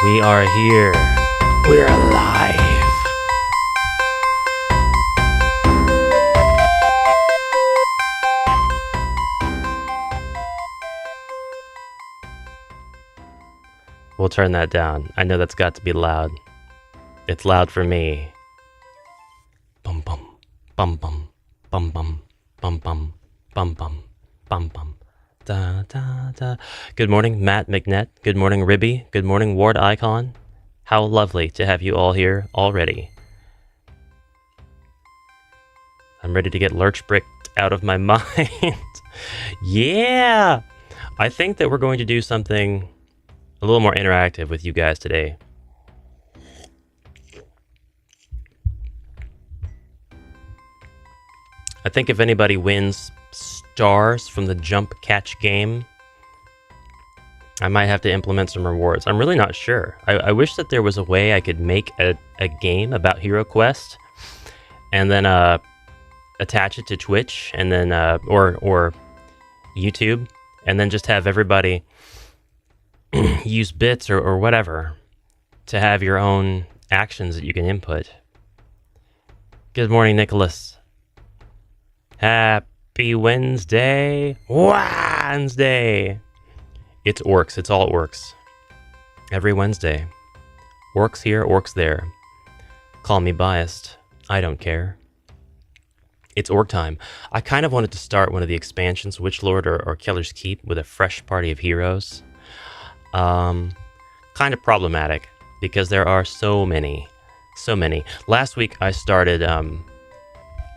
We are here. We're alive. We'll turn that down. I know that's got to be loud. It's loud for me. Bum bum bum bum bum bum bum bum bum bum bum bum. Da, da, da. Good morning, Matt McNett. Good morning, Ribby. Good morning, Ward Icon. How lovely to have you all here already. I'm ready to get Lurchbrick out of my mind. Yeah! I think that we're going to do something a little more interactive with you guys today. I think if anybody wins stars from the jump catch game, I might have to implement some rewards. I'm really not sure. I wish that there was a way I could make a game about HEROQUEST and then attach it to Twitch and then or YouTube, and then just have everybody use bits or whatever to have your own actions that you can input. Good morning, Nicholas. Happy Wednesday. Wednesday. It's orcs. It's all orcs. Every Wednesday. Orcs here, orcs there. Call me biased. I don't care. It's orc time. I kind of wanted to start one of the expansions, Witchlord or Killer's Keep, with a fresh party of heroes. Kind of problematic because there are so many. Last week I started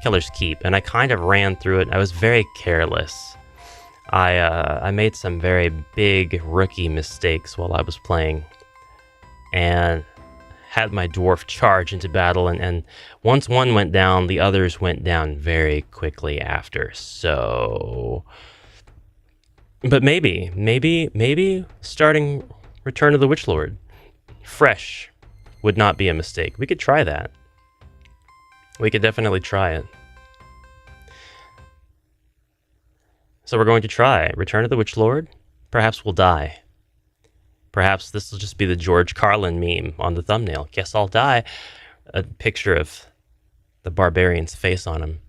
Killer's Keep, and I kind of ran through it. I was very careless. I made some very big rookie mistakes while I was playing, and had my dwarf charge into battle, and once one went down, the others went down very quickly after. So, but maybe starting Return of the Witchlord fresh would not be a mistake. We could try that. We could definitely try it. So we're going to try Return of the Witchlord. Perhaps we'll die. Perhaps this will just be the George Carlin meme on the thumbnail. Guess I'll die. A picture of the barbarian's face on him.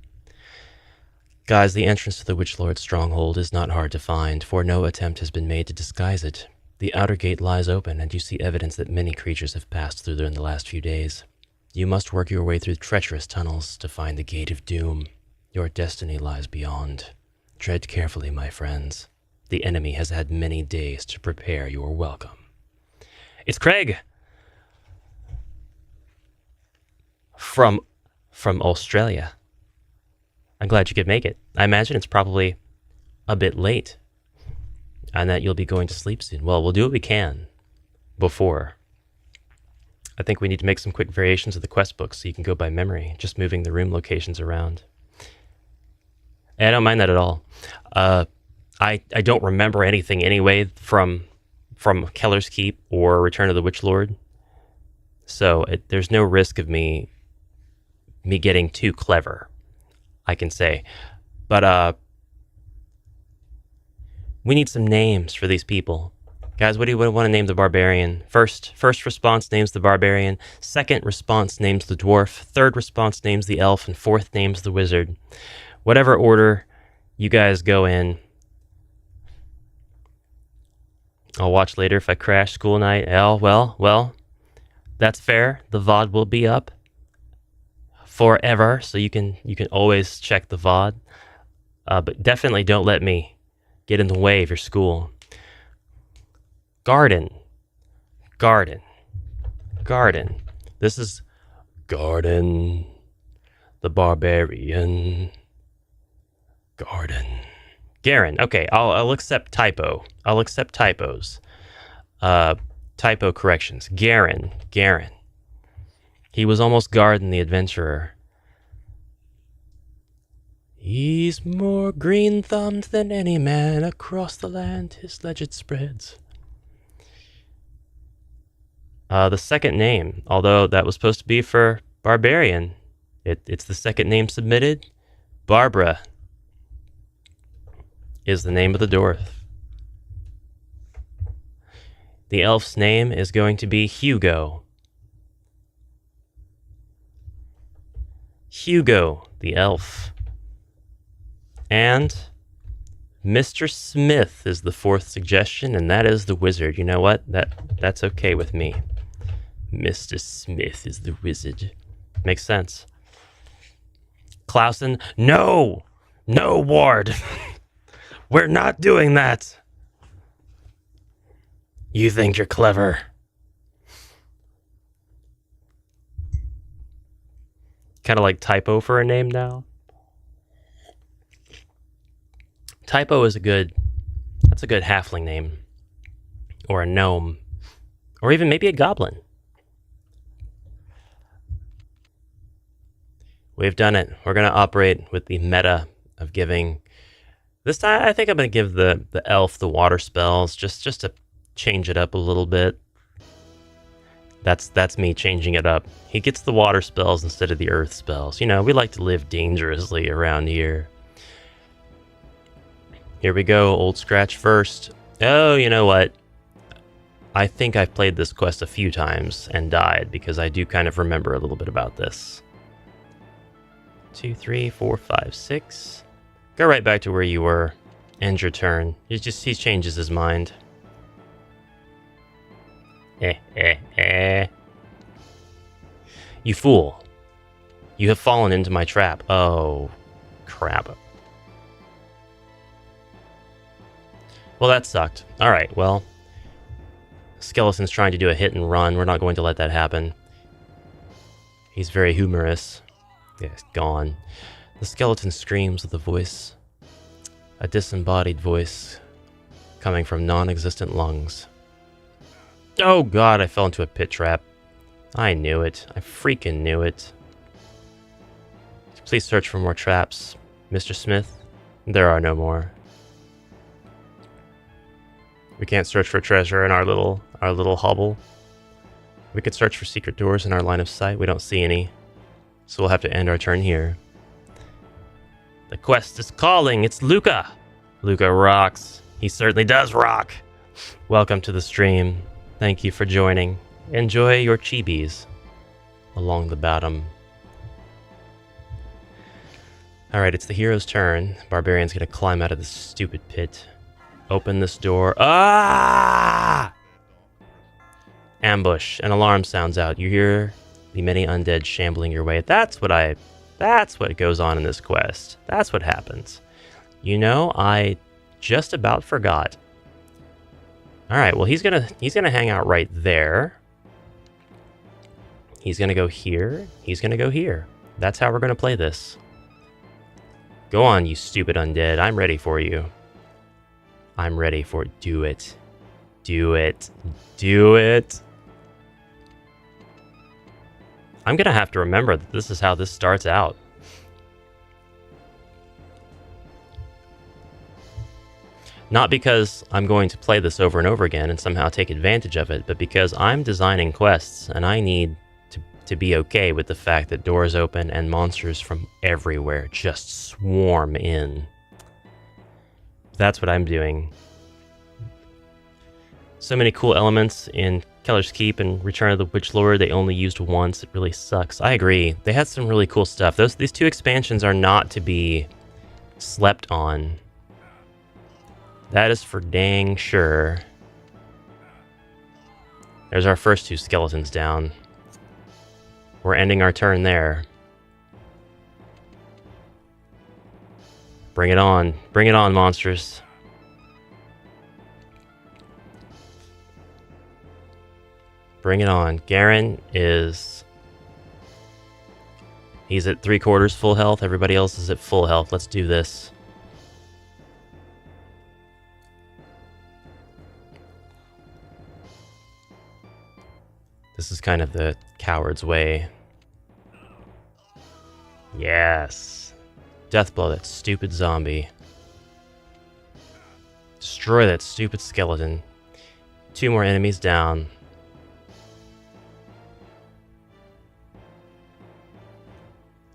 Guys, the entrance to the Witchlord's stronghold is not hard to find, for no attempt has been made to disguise it. The outer gate lies open, and you see evidence that many creatures have passed through there in the last few days. You must work your way through treacherous tunnels to find the Gate of Doom. Your destiny lies beyond. Tread carefully, my friends. The enemy has had many days to prepare your welcome. It's Craig! From Australia. I'm glad you could make it. I imagine it's probably a bit late, and that you'll be going to sleep soon. Well, we'll do what we can before. I think we need to make some quick variations of the quest book so you can go by memory, just moving the room locations around. And I don't mind that at all. I don't remember anything anyway from Keller's Keep or Return of the Witchlord, so there's no risk of me getting too clever, I can say. But we need some names for these people. Guys, what do you want to name the barbarian? First response names the barbarian. Second response names the dwarf. Third response names the elf. And fourth names the wizard. Whatever order you guys go in. I'll watch later if I crash school night. Well, that's fair. The VOD will be up forever, so you can always check the VOD. But definitely don't let me get in the way of your school. Garden. This is Garden, the barbarian. Garden. Garen. Okay, I'll accept typo. I'll accept typos. Typo corrections. Garen. He was almost Garden the Adventurer. He's more green-thumbed than any man across the land his legend spreads. The second name, although that was supposed to be for Barbarian, it's the second name submitted. Barbara is the name of the dwarf. The elf's name is going to be Hugo. Hugo, the elf. And Mr. Smith is the fourth suggestion, and that is the wizard. You know what? That's okay with me. Mr. Smith is the wizard. Makes sense. Clausen, no! No, Ward! We're not doing that! You think you're clever. Kind of like Typo for a name now. Typo is that's a good halfling name. Or a gnome. Or even maybe a goblin. We've done it. We're going to operate with the meta of giving. This time, I think I'm going to give the elf the water spells, just to change it up a little bit. That's me changing it up. He gets the water spells instead of the earth spells. You know, we like to live dangerously around here. Here we go, Old Scratch first. Oh, you know what? I think I've played this quest a few times and died, because I do kind of remember a little bit about this. 2, 3, 4, 5, 6. Go right back to where you were. End your turn. He changes his mind. You fool. You have fallen into my trap. Oh, crap. Well, that sucked. Alright, well. Skeleton's trying to do a hit and run. We're not going to let that happen. He's very humorous. Yeah, it's gone. The skeleton screams with a voice. A disembodied voice coming from non-existent lungs. Oh god, I fell into a pit trap. I knew it. I freaking knew it. Please search for more traps, Mr. Smith. There are no more. We can't search for treasure in our little hovel. We could search for secret doors in our line of sight. We don't see any. So we'll have to end our turn here. The quest is calling. It's Luca. Luca rocks. He certainly does rock. Welcome to the stream. Thank you for joining. Enjoy your chibis along the bottom. Alright, it's the hero's turn. Barbarian's gonna climb out of this stupid pit. Open this door. Ah! Ambush. An alarm sounds out. You hear the many undead shambling your way. That's what goes on in this quest. That's what happens. You know, I just about forgot. Alright, well he's gonna hang out right there. He's gonna go here. He's gonna go here. That's how we're gonna play this. Go on, you stupid undead. I'm ready for you. I'm ready for it. Do it. Do it. Do it. I'm gonna have to remember that this is how this starts out. Not because I'm going to play this over and over again and somehow take advantage of it, but because I'm designing quests and I need to be okay with the fact that doors open and monsters from everywhere just swarm in. That's what I'm doing. So many cool elements in Keller's Keep and Return of the Witch Lord they only used once. It really sucks. I agree. They had some really cool stuff. These two expansions are not to be slept on. That is for dang sure. There's our first two skeletons down. We're ending our turn there. Bring it on. Bring it on, monsters. Bring it on. Garen is... He's at 3/4 full health. Everybody else is at full health. Let's do this. This is kind of the coward's way. Yes. Deathblow that stupid zombie. Destroy that stupid skeleton. 2 more enemies down.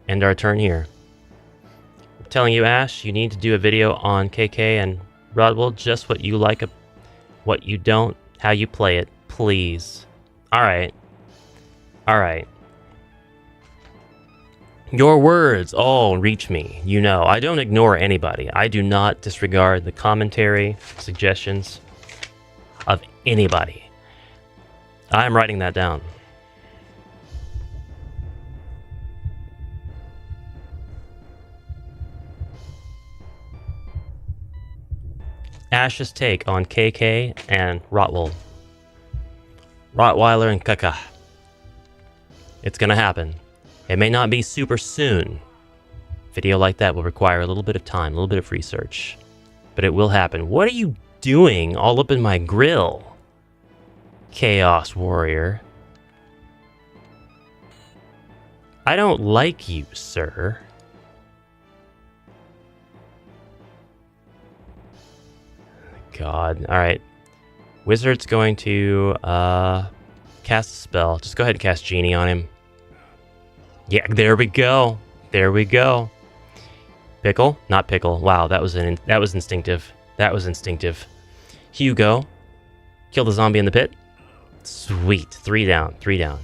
End our turn here. I'm telling you, Ash, you need to do a video on KK and Rodwell, just what you like, what you don't. how you play it, please. Alright. Alright. Your words all reach me, you know. I don't ignore anybody. I do not disregard the commentary, suggestions of anybody. I'm writing that down. Ash's take on KK and Rottweiler and Kaka. It's gonna happen. It may not be super soon. Video like that will require a little bit of time, a little bit of research. But it will happen. What are you doing all up in my grill, Chaos Warrior? I don't like you, sir. God. Alright. Wizard's going to cast a spell. Just go ahead and cast Genie on him. Yeah, there we go. There we go. Pickle? Not pickle. Wow, that was instinctive. That was instinctive. Hugo. Kill the zombie in the pit. Sweet. 3 down. 3 down.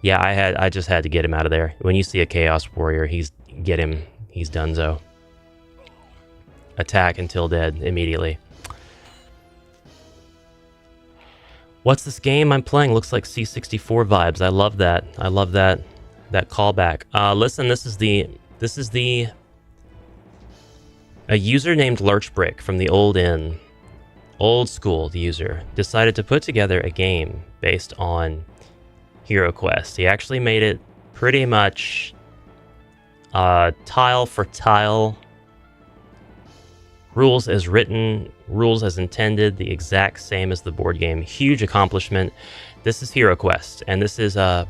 Yeah, I just had to get him out of there. When you see a Chaos Warrior, get him. He's donezo. Attack until dead immediately. What's this game I'm playing? Looks like C64 vibes. I love that. I love that callback. Listen, this is a user named Lurchbrick from the old inn. Old school user decided to put together a game based on HEROQUEST. He actually made it pretty much tile for tile. Rules as written, rules as intended, the exact same as the board game. Huge accomplishment. This is HEROQUEST, and this is the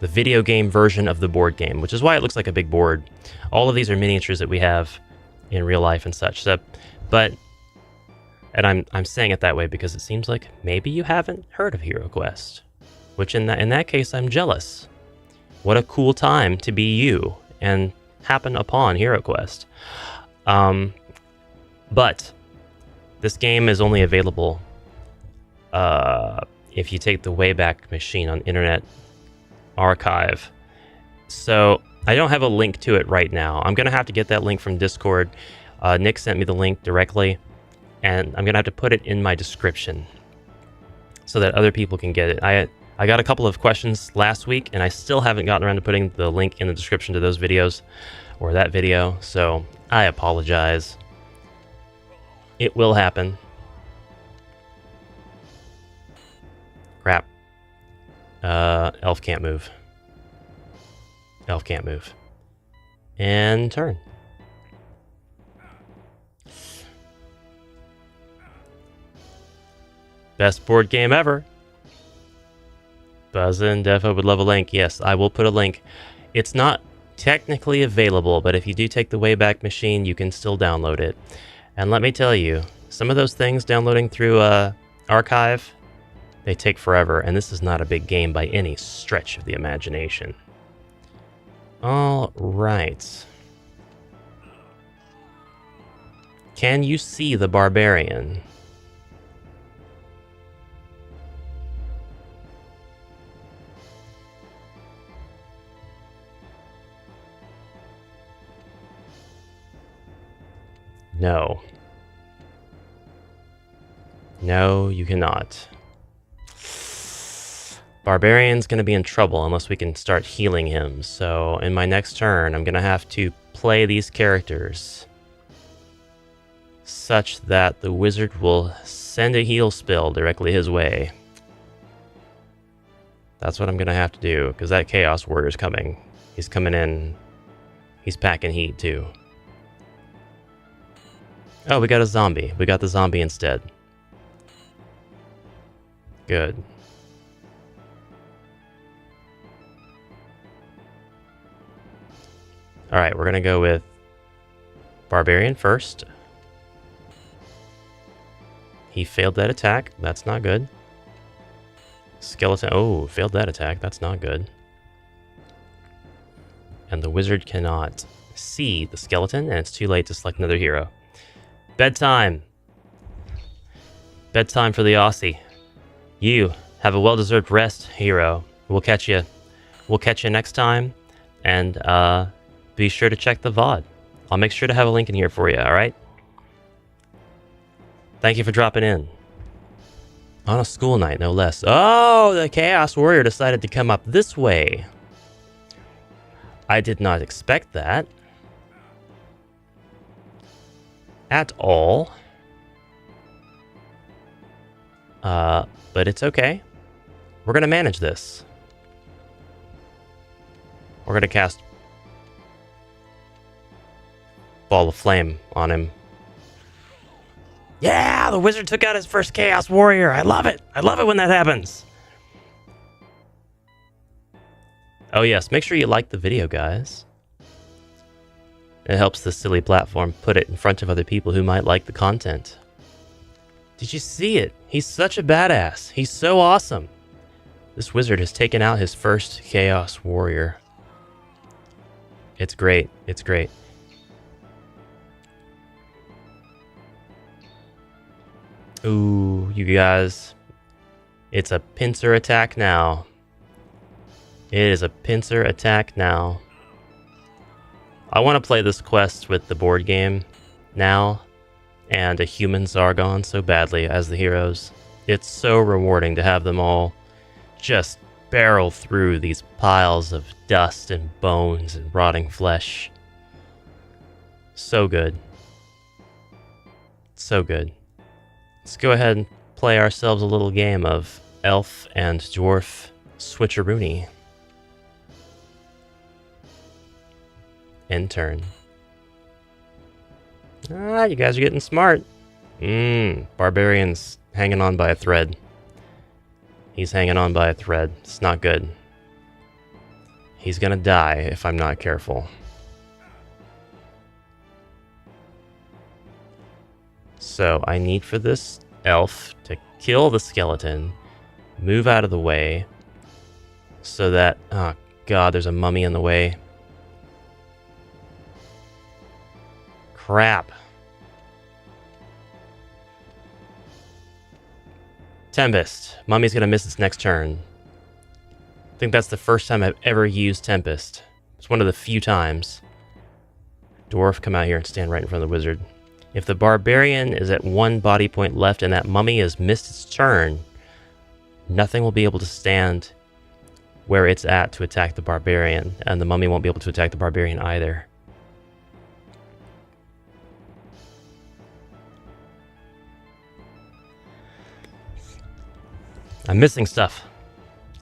video game version of the board game, which is why it looks like a big board. All of these are miniatures that we have in real life and such. And I'm saying it that way because it seems like maybe you haven't heard of HEROQUEST, which in that case I'm jealous. What a cool time to be you and happen upon HEROQUEST. But this game is only available if you take the Wayback Machine on Internet Archive. So I don't have a link to it right now. I'm going to have to get that link from Discord. Nick sent me the link directly, and I'm going to have to put it in my description so that other people can get it. I got a couple of questions last week, and I still haven't gotten around to putting the link in the description to those videos, or that video, so I apologize. It will happen. Crap. Elf can't move. Elf can't move. And turn. Best board game ever. Bossa and Defo would love a link. Yes, I will put a link. It's not technically available, but if you do take the Wayback Machine, you can still download it. And let me tell you, some of those things downloading through Archive, they take forever, and this is not a big game by any stretch of the imagination. All right. Can you see the barbarian? No. No, you cannot. Barbarian's going to be in trouble unless we can start healing him. So in my next turn, I'm going to have to play these characters such that the wizard will send a heal spell directly his way. That's what I'm going to have to do, because that Chaos Warrior's coming. He's coming in. He's packing heat, too. Oh, we got a zombie. We got the zombie instead. Good. Alright, we're gonna go with Barbarian first. He failed that attack. That's not good. Skeleton. Oh, failed that attack. That's not good. And the wizard cannot see the skeleton, and it's too late to select another hero. Bedtime. Bedtime for the Aussie. You have a well-deserved rest, hero. We'll catch you next time, and be sure to check the VOD. I'll make sure to have a link in here for you, alright? Thank you for dropping in. On a school night, no less. Oh, the Chaos Warrior decided to come up this way. I did not expect that. At all. But it's okay. We're gonna manage this. We're gonna cast Ball of Flame on him. Yeah, the wizard took out his first Chaos Warrior. I love it. I love it when that happens. Oh yes, make sure you like the video, guys. It helps the silly platform put it in front of other people who might like the content. Did you see it? He's such a badass. He's so awesome. This wizard has taken out his first Chaos Warrior. It's great. It's great. Ooh, you guys. It's a pincer attack now. It is a pincer attack now. I want to play this quest with the board game now and a human Zargon so badly as the heroes. It's so rewarding to have them all just barrel through these piles of dust and bones and rotting flesh. So good. So good. Let's go ahead and play ourselves a little game of elf and dwarf switcheroony. End turn. Ah, you guys are getting smart. Barbarian's hanging on by a thread. He's hanging on by a thread. It's not good. He's gonna die if I'm not careful. So I need for this elf to kill the skeleton, move out of the way, so that... oh god, there's a mummy in the way. Crap. Tempest. Mummy's gonna miss its next turn. I think that's the first time I've ever used Tempest. It's one of the few times. Dwarf, come out here and stand right in front of the wizard. If the barbarian is at 1 body point left and that mummy has missed its turn, nothing will be able to stand where it's at to attack the barbarian, and the mummy won't be able to attack the barbarian either. I'm missing stuff.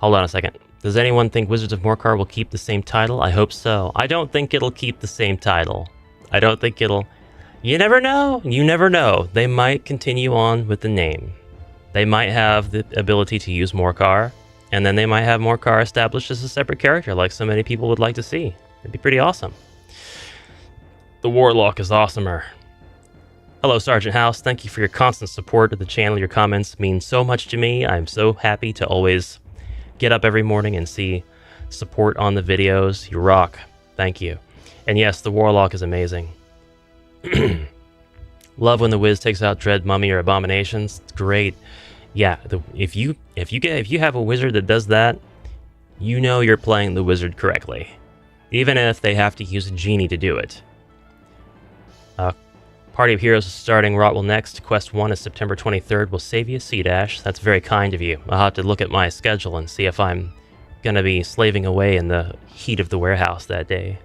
Hold on a second. Does anyone think Wizards of Morcar will keep the same title? I hope so. I don't think it'll keep the same title. I don't think it'll... You never know. You never know. They might continue on with the name. They might have the ability to use Morcar, and then they might have Morcar established as a separate character like so many people would like to see. It'd be pretty awesome. The Warlock is awesomer. Hello, Sergeant House. Thank you for your constant support of the channel. Your comments mean so much to me. I'm so happy to always get up every morning and see support on the videos. You rock. Thank you. And yes, the Warlock is amazing. Love when the Wiz takes out Dread, Mummy, or Abominations. It's great. Yeah, if you have a wizard that does that, you know you're playing the wizard correctly, even if they have to use a genie to do it. Party of Heroes is starting Rotwell next. Quest 1 is September 23rd. We'll save you a C-Dash. That's very kind of you. I'll have to look at my schedule and see if I'm going to be slaving away in the heat of the warehouse that day.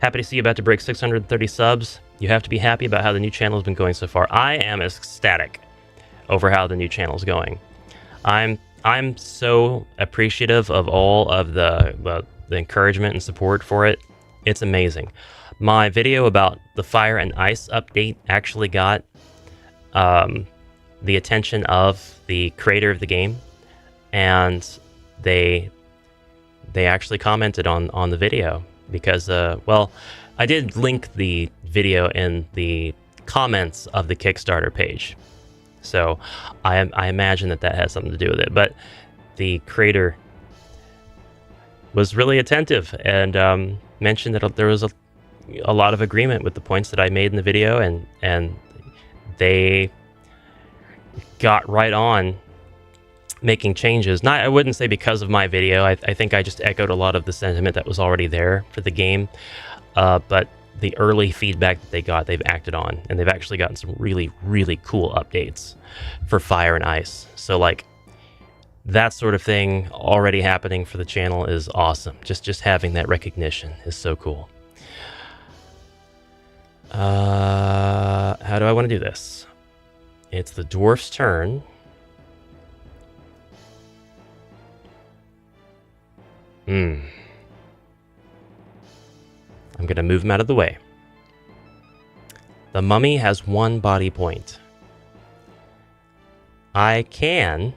Happy to see you about to break 630 subs. You have to be happy about how the new channel has been going so far. I am ecstatic over how the new channel is going. I'm so appreciative of all of the encouragement and support for it. It's amazing. My video about the Fire and Ice update actually got the attention of the creator of the game, and they actually commented on the video because, well, I did link the video in the comments of the Kickstarter page, so I imagine that has something to do with it. But the creator was really attentive and mentioned that there was a lot of agreement with the points that I made in the video, and they got right on making changes. I wouldn't say because of my video. I think I just echoed a lot of the sentiment that was already there for the game. But the early feedback that they got, they've acted on, and they've actually gotten some really, really cool updates for Fire and Ice. So like that sort of thing already happening for the channel is awesome. Just having that recognition is so cool. How do I want to do this? It's the dwarf's turn. I'm going to move him out of the way. The mummy has 1 body point. I can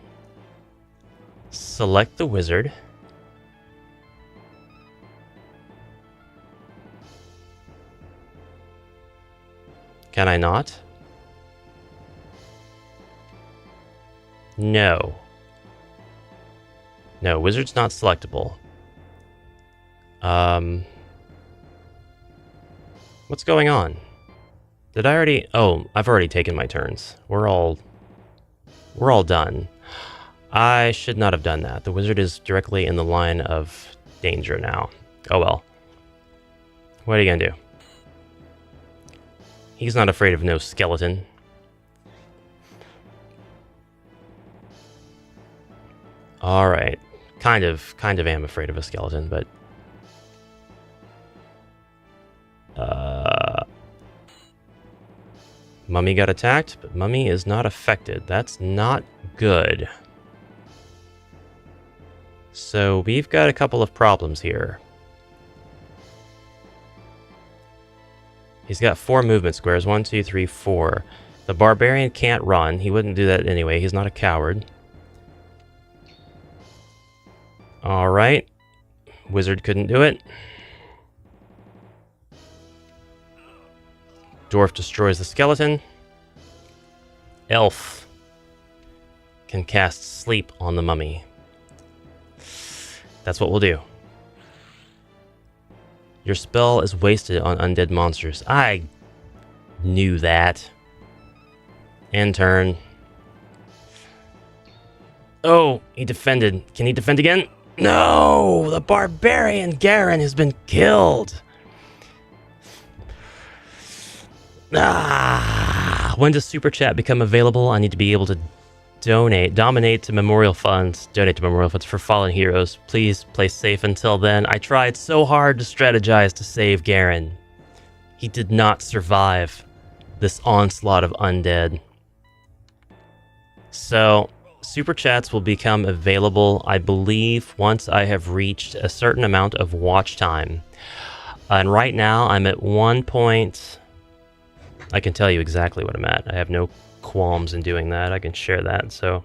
select the wizard. Can I not? No. No, wizard's not selectable. What's going on? Did I already... Oh, I've already taken my turns. We're all done. I should not have done that. The wizard is directly in the line of danger now. Oh well. What are you gonna do? He's not afraid of no skeleton. Alright. Kind of am afraid of a skeleton, but... Mummy got attacked, but Mummy is not affected. That's not good. So we've got a couple of problems here. He's got 4 movement squares. 1, 2, 3, 4. The barbarian can't run. He wouldn't do that anyway. He's not a coward. Alright. Wizard couldn't do it. Dwarf destroys the skeleton. Elf can cast sleep on the mummy. That's what we'll do. Your spell is wasted on undead monsters. I knew that. End turn. Oh, he defended. Can he defend again? No! The barbarian Garen has been killed. When does Super Chat become available? I need to be able to donate to memorial funds for fallen heroes. Please play safe until then. I tried so hard to strategize to save Garen. He did not survive this onslaught of undead. So, Super Chats will become available, I believe, once I have reached a certain amount of watch time. And right now, I'm at 1 point... I can tell you exactly what I'm at. I have no qualms in doing that. I can share that. So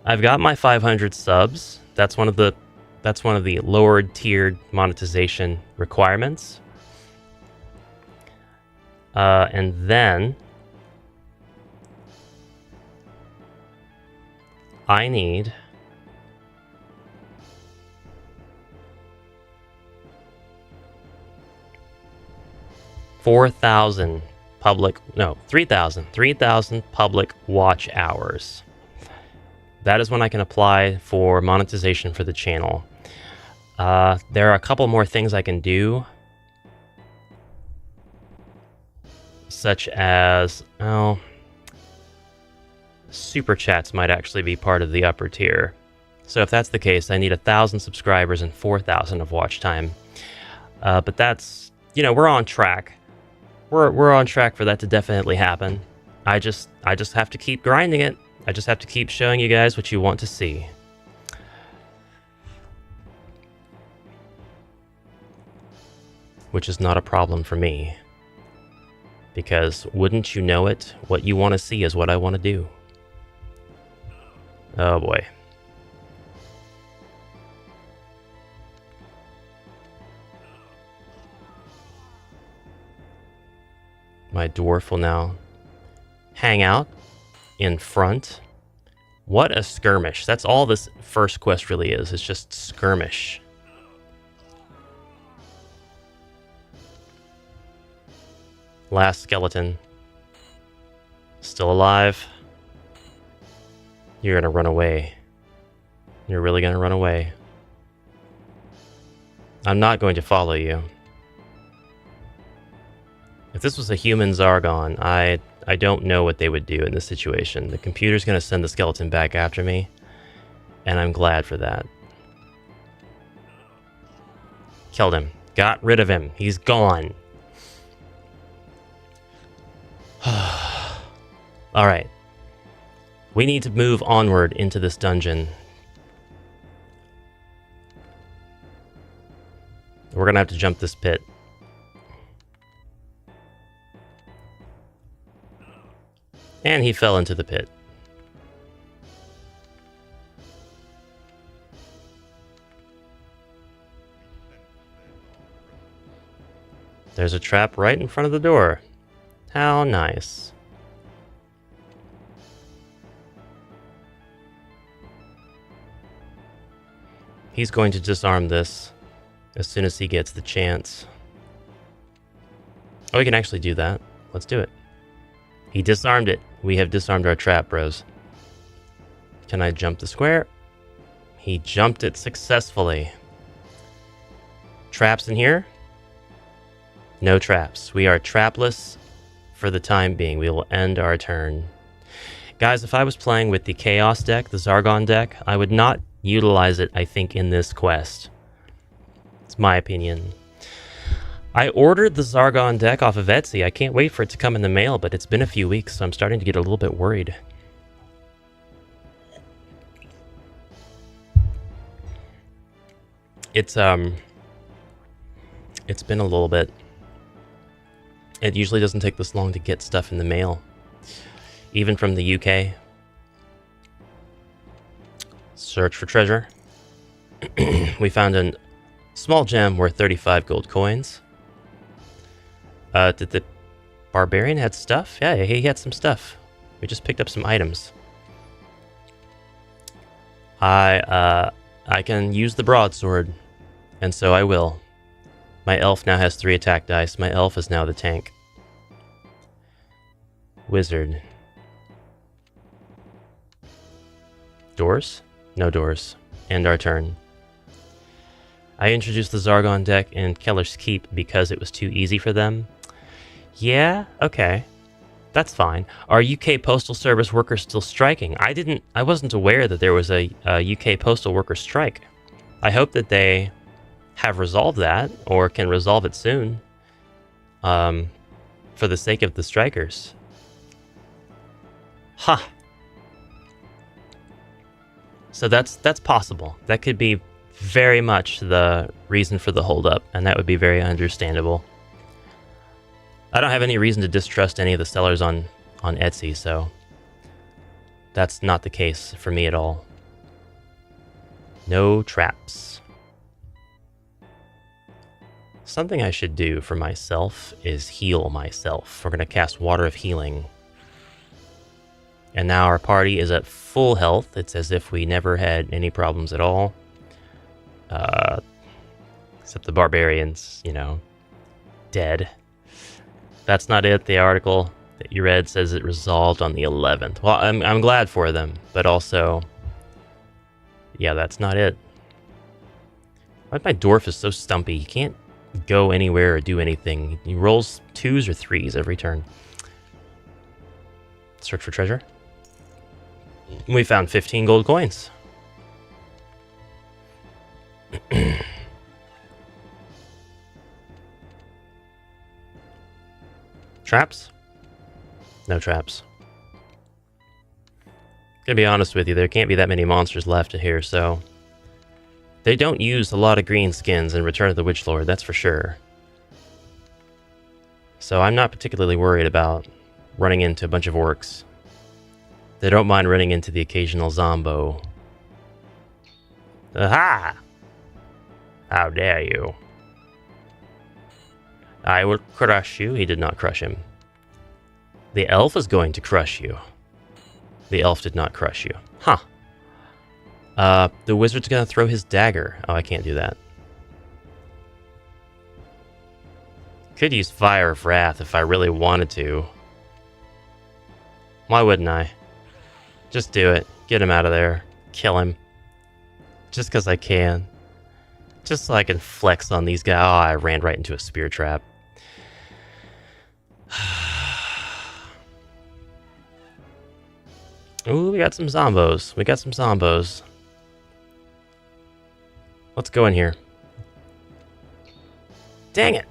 I've got my 500 subs. That's one of the lower tiered monetization requirements. And then I need 3,000 public watch hours. That is when I can apply for monetization for the channel. There are a couple more things I can do, such as, Super Chats might actually be part of the upper tier. So if that's the case, I need 1,000 subscribers and 4,000 of watch time. But that's, we're on track. We're on track for that to definitely happen. I just have to keep grinding it. I just have to keep showing you guys what you want to see. Which is not a problem for me. Because wouldn't you know it, what you want to see is what I want to do. Oh boy. My dwarf will now hang out in front. What a skirmish. That's all this first quest really is. It's just skirmish. Last skeleton. Still alive. You're gonna run away. You're really gonna run away. I'm not going to follow you. If this was a human Zargon, I don't know what they would do in this situation. The computer's gonna send the skeleton back after me, and I'm glad for that. Killed him. Got rid of him. He's gone. Alright. We need to move onward into this dungeon. We're gonna have to jump this pit. And he fell into the pit. There's a trap right in front of the door. How nice. He's going to disarm this as soon as he gets the chance. Oh, we can actually do that. Let's do it. He disarmed it. We have disarmed our trap, bros. Can I jump the square? He jumped it successfully. Traps in here? No traps. We are trapless for the time being. We will end our turn. Guys, if I was playing with the Chaos deck, the Zargon deck, I would not utilize it, I think, in this quest. It's my opinion. I ordered the Zargon deck off of Etsy. I can't wait for it to come in the mail, but it's been a few weeks, so I'm starting to get a little bit worried. It's been a little bit. It usually doesn't take this long to get stuff in the mail, even from the UK. Search for treasure. We found a small gem worth 35 gold coins. Did the barbarian had stuff? Yeah, he had some stuff. We just picked up some items. I can use the broadsword, and so I will. My elf now has 3 attack dice. My elf is now the tank. Wizard. Doors? No doors. End our turn. I introduced the Zargon deck in Keller's Keep because it was too easy for them. Yeah, okay. That's fine. Are UK Postal Service workers still striking? I wasn't aware that there was a UK postal worker strike. I hope that they have resolved that, or can resolve it soon. For the sake of the strikers. Huh. So that's possible. That could be very much the reason for the holdup, and that would be very understandable. I don't have any reason to distrust any of the sellers on Etsy, so that's not the case for me at all. No traps. Something I should do for myself is heal myself. We're going to cast Water of Healing. And now our party is at full health. It's as if we never had any problems at all. Except the barbarians, you know, dead. That's not it. The article that you read says it resolved on the 11th. Well, I'm glad for them, but also, yeah, that's not it. Why my dwarf is so stumpy? He can't go anywhere or do anything. He rolls 2s or 3s every turn. Search for treasure. We found 15 gold coins. Traps? No traps. Gonna be honest with you, there can't be that many monsters left here, so they don't use a lot of green skins in Return of the Witchlord, that's for sure. So I'm not particularly worried about running into a bunch of orcs. They don't mind running into the occasional zombo. Aha! How dare you? I will crush you. He did not crush him. The elf is going to crush you. The elf did not crush you. Huh. The wizard's going to throw his dagger. Oh, I can't do that. Could use Fire of Wrath if I really wanted to. Why wouldn't I? Just do it. Get him out of there. Kill him. Just because I can. Just so I can flex on these guys. Oh, I ran right into a spear trap. Ooh, we got some zombos. We got some zombos. Let's go in here. Dang it!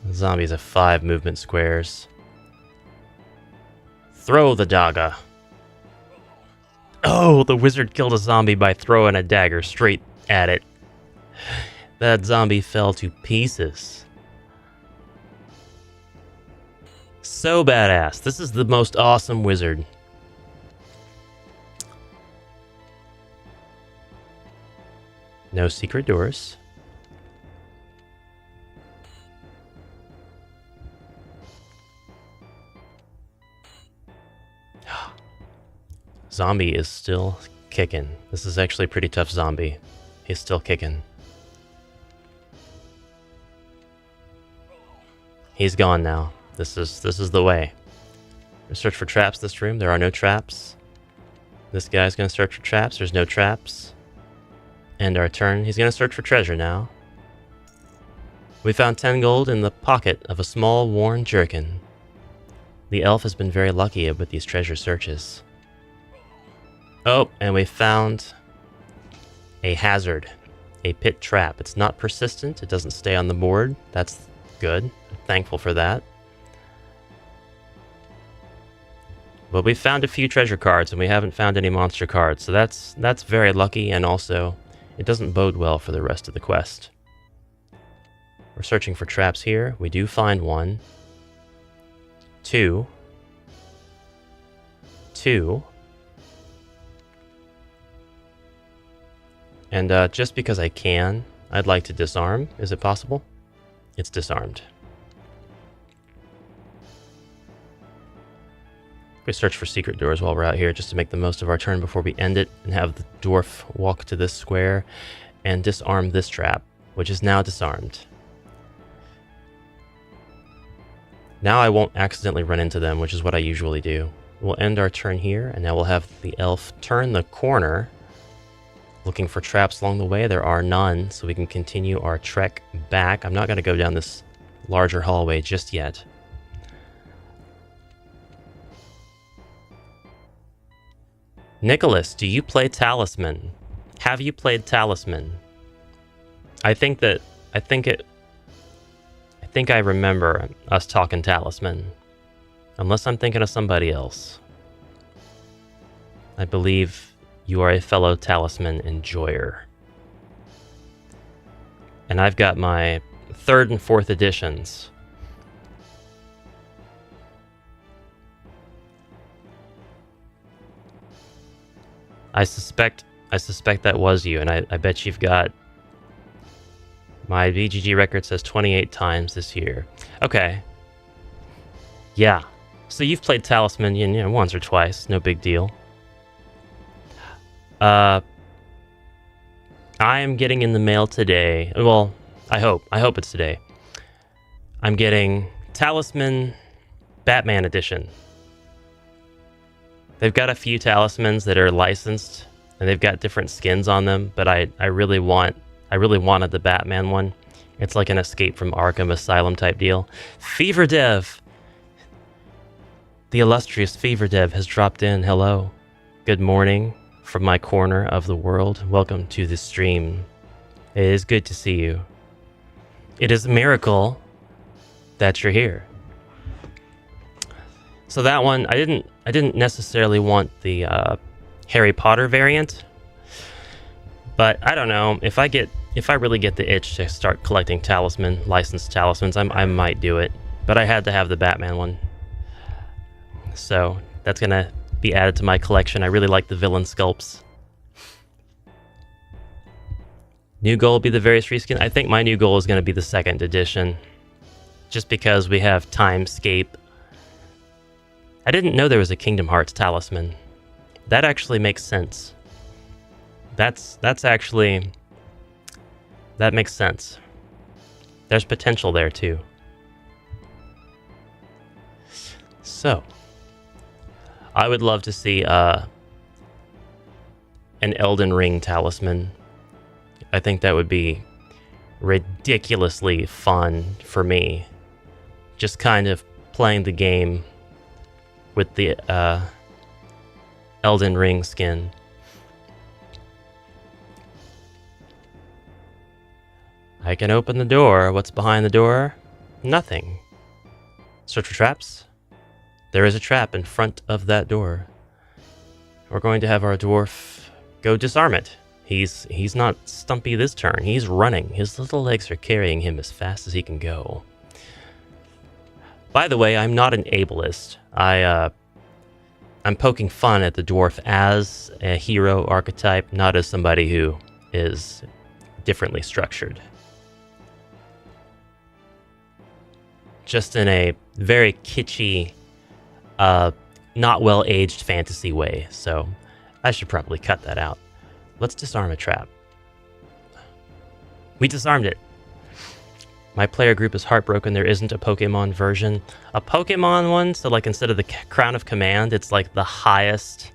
The zombies have 5 movement squares. Throw the dagger. Oh, the wizard killed a zombie by throwing a dagger straight at it. That zombie fell to pieces. So badass. This is the most awesome wizard. No secret doors. Zombie is still kicking. This is actually a pretty tough zombie. He's still kicking. He's gone now. This is the way. Search for traps in this room. There are no traps. This guy's gonna search for traps. There's no traps. End our turn. He's gonna search for treasure now. We found 10 gold in the pocket of a small worn jerkin. The elf has been very lucky with these treasure searches. Oh, and we found a hazard. A pit trap. It's not persistent. It doesn't stay on the board. That's good. I'm thankful for that. But we found a few treasure cards, and we haven't found any monster cards, so that's very lucky, and also, it doesn't bode well for the rest of the quest. We're searching for traps here. We do find 1. 2. 2. And just because I can, I'd like to disarm. Is it possible? It's disarmed. We search for secret doors while we're out here just to make the most of our turn before we end it and have the dwarf walk to this square and disarm this trap, which is now disarmed. Now I won't accidentally run into them, which is what I usually do. We'll end our turn here, and now we'll have the elf turn the corner, looking for traps along the way. There are none, so we can continue our trek back. I'm not going to go down this larger hallway just yet. Nicholas, do you play Talisman? Have you played Talisman? I think I remember us talking Talisman. Unless I'm thinking of somebody else. I believe you are a fellow Talisman enjoyer. And I've got my 3rd and 4th editions. I suspect that was you, and I bet you've got... My VGG record says 28 times this year. Okay. Yeah. So you've played Talisman, you know, once or twice. No big deal. I am getting in the mail today. Well, I hope it's today. I'm getting Talisman Batman Edition. They've got a few talismans that are licensed, and they've got different skins on them, but I really wanted the Batman one. It's like an Escape from Arkham Asylum type deal. Fever Dev! The illustrious Fever Dev has dropped in. Hello. Good morning from my corner of the world. Welcome to the stream. It is good to see you. It is a miracle that you're here. So that one, I didn't necessarily want the Harry Potter variant, but I don't know, if I really get the itch to start collecting licensed talismans, I might do it. But I had to have the Batman one, so that's gonna be added to my collection. I really like the villain sculpts. New goal will be the various reskin. I think my new goal is gonna be the 2nd edition, just because we have Timescape. I didn't know there was a Kingdom Hearts talisman. That actually makes sense. That makes sense. There's potential there too. So, I would love to see an Elden Ring talisman. I think that would be ridiculously fun for me. Just kind of playing the game with the Elden Ring skin. I can open the door. What's behind the door? Nothing. Search for traps? There is a trap in front of that door. We're going to have our dwarf go disarm it. He's not stumpy this turn. He's running. His little legs are carrying him as fast as he can go. By the way, I'm not an ableist. I'm poking fun at the dwarf as a hero archetype, not as somebody who is differently structured. Just in a very kitschy, not well-aged fantasy way, so I should probably cut that out. Let's disarm a trap. We disarmed it. My player group is heartbroken there isn't a Pokemon version. A Pokemon one, so like instead of the Crown of Command, it's like the highest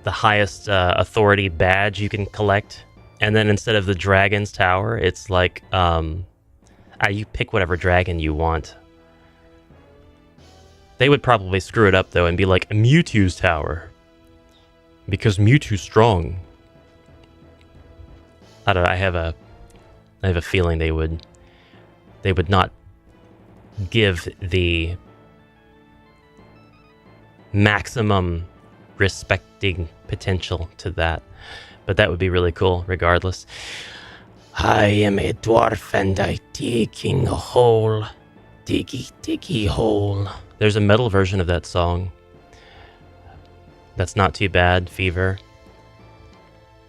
authority badge you can collect. And then instead of the Dragon's Tower, it's like, you pick whatever dragon you want. They would probably screw it up though and be like Mewtwo's Tower. Because Mewtwo's strong. I don't know, I have a feeling they would not give the maximum respecting potential to that. But that would be really cool, regardless. I am a dwarf and I digging a hole. Diggy, diggy hole. There's a metal version of that song. That's not too bad, Fever.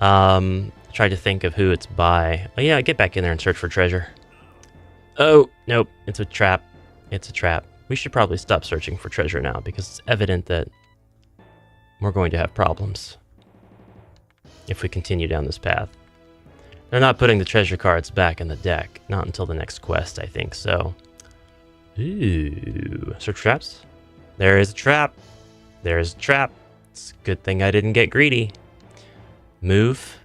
Try to think of who it's by. Oh yeah, get back in there and search for treasure. Oh, nope, it's a trap. It's a trap. We should probably stop searching for treasure now because it's evident that we're going to have problems if we continue down this path. They're not putting the treasure cards back in the deck. Not until the next quest, I think, so. Ooh. Search traps? There is a trap. There is a trap. It's a good thing I didn't get greedy. Move.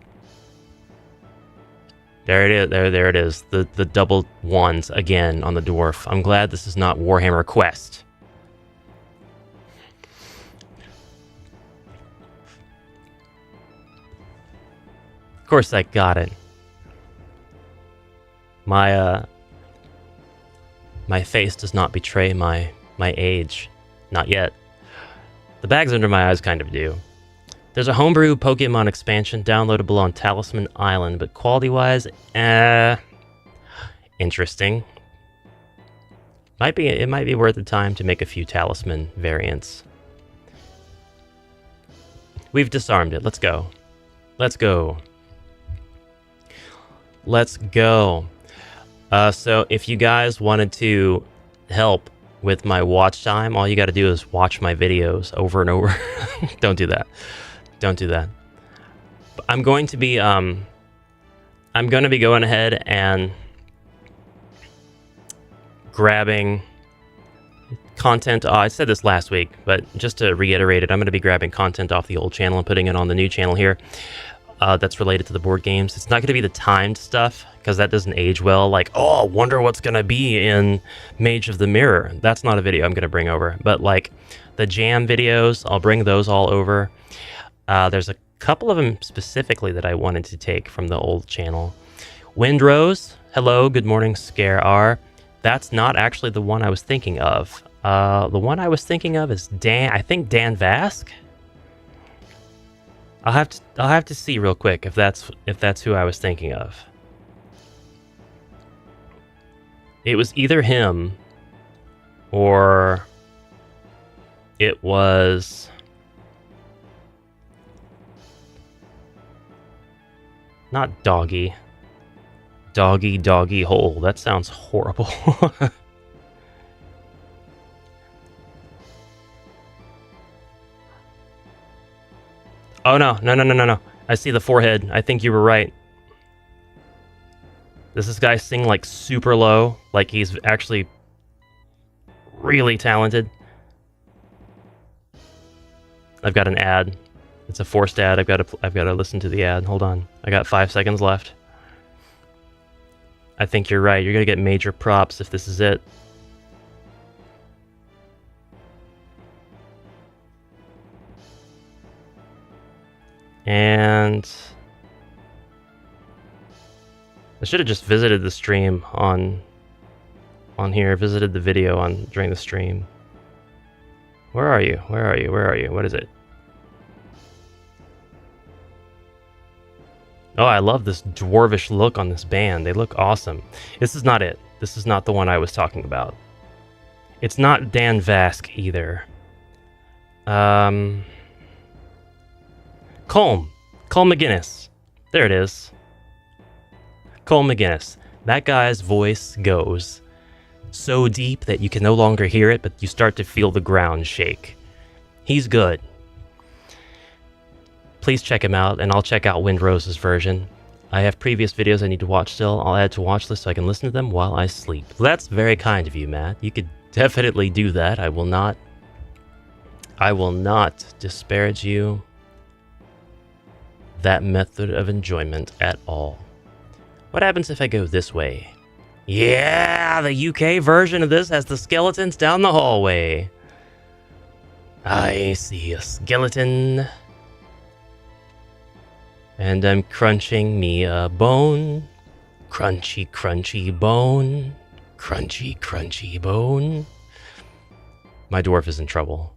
There it is. There it is. The double ones again on the dwarf. I'm glad this is not Warhammer Quest. Of course I got it. My face does not betray my age. Not yet. The bags under my eyes kind of do. There's a homebrew Pokemon expansion downloadable on Talisman Island, but quality-wise, interesting. It might be worth the time to make a few Talisman variants. We've disarmed it. Let's go. Let's go. Let's go. So if you guys wanted to help with my watch time, all you got to do is watch my videos over and over. Don't do that. Don't do that. I'm going to be going ahead and grabbing content. I said this last week, but just to reiterate it, I'm going to be grabbing content off the old channel and putting it on the new channel here. That's related to the board games. It's not going to be the timed stuff because that doesn't age well. Like, oh, wonder what's going to be in Mage of the Mirror. That's not a video I'm going to bring over. But like the jam videos, I'll bring those all over. There's a couple of them specifically that I wanted to take from the old channel. Windrose, hello, good morning, Scare R. That's not actually the one I was thinking of. The one I was thinking of is I think Dan Vask. I'll have to see real quick if that's who I was thinking of. It was either him or it was not Doggy. Doggy hole. That sounds horrible. Oh, no. I see the forehead. I think you were right. Does this guy sing like super low? Like he's actually really talented? I've got an ad. It's a forced ad. I've got to listen to the ad. Hold on. I got 5 seconds left. I think you're right. You're gonna get major props if this is it. And I should have just visited the stream on here. Visited the video during the stream. Where are you? Where are you? Where are you? What is it? Oh, I love this dwarvish look on this band. They look awesome. This is not it. This is not the one I was talking about. It's not Dan Vask either. Colm McGinnis. There it is. Colm McGinnis. That guy's voice goes so deep that you can no longer hear it, but you start to feel the ground shake. He's good. Please check him out, and I'll check out Windrose's version. I have previous videos I need to watch still. I'll add to watch list so I can listen to them while I sleep. Well, that's very kind of you, Matt. You could definitely do that. I will not disparage you that method of enjoyment at all. What happens if I go this way? Yeah, the UK version of this has the skeletons down the hallway. I see a skeleton. And I'm crunching me a bone. Crunchy, crunchy bone. Crunchy, crunchy bone. My dwarf is in trouble.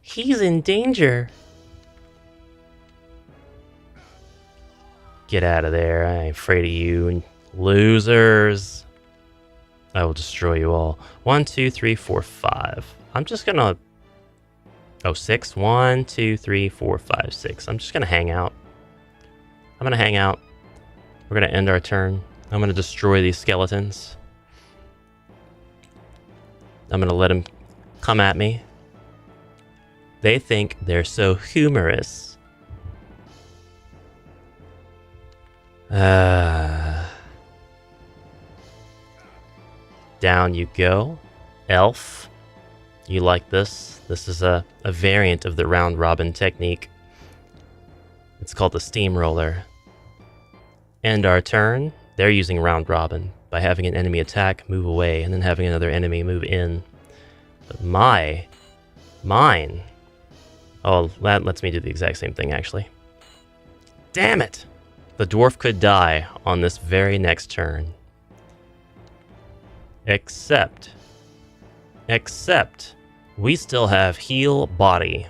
He's in danger. Get out of there. I ain't afraid of you, losers. I will destroy you all. 1, 2, 3, 4, 5. I'm just gonna... Oh, 6. 1, 2, 3, 4, 5, 6. I'm just gonna hang out. I'm gonna hang out. We're gonna end our turn. I'm gonna destroy these skeletons. I'm gonna let them come at me. They think they're so humorous. Down you go. Elf. You like this? This is a variant of the round robin technique. It's called the steamroller. End our turn. They're using round robin by having an enemy attack, move away, and then having another enemy move in. But mine. Oh, that lets me do the exact same thing, actually. Damn it! The dwarf could die on this very next turn. Except, we still have heal body.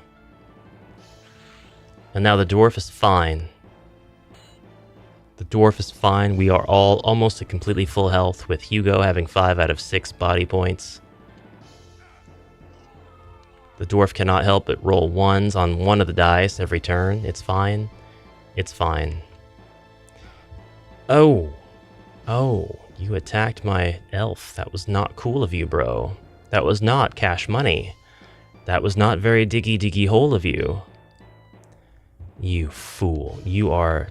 And now the dwarf is fine. The dwarf is fine. We are all almost at completely full health, with Hugo having 5 out of 6 body points. The dwarf cannot help but roll 1s on one of the dice every turn. It's fine. It's fine. Oh, you attacked my elf. That was not cool of you, bro. That was not cash money. That was not very diggy hole of you. You fool. You are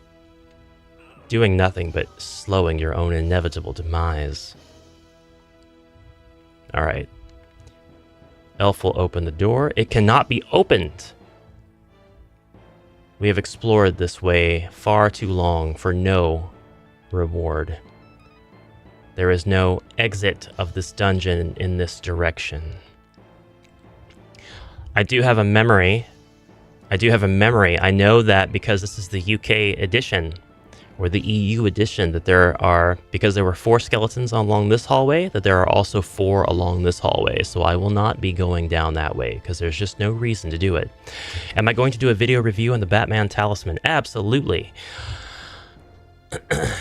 doing nothing but slowing your own inevitable demise. Alright. Elf will open the door. It cannot be opened! We have explored this way far too long for no reward. There is no exit of this dungeon in this direction. I do have a memory. I know that because this is the UK edition, or the EU edition, that there are, because there were 4 skeletons along this hallway, that there are also 4 along this hallway. So I will not be going down that way, because there's just no reason to do it. Am I going to do a video review on the Batman Talisman? Absolutely.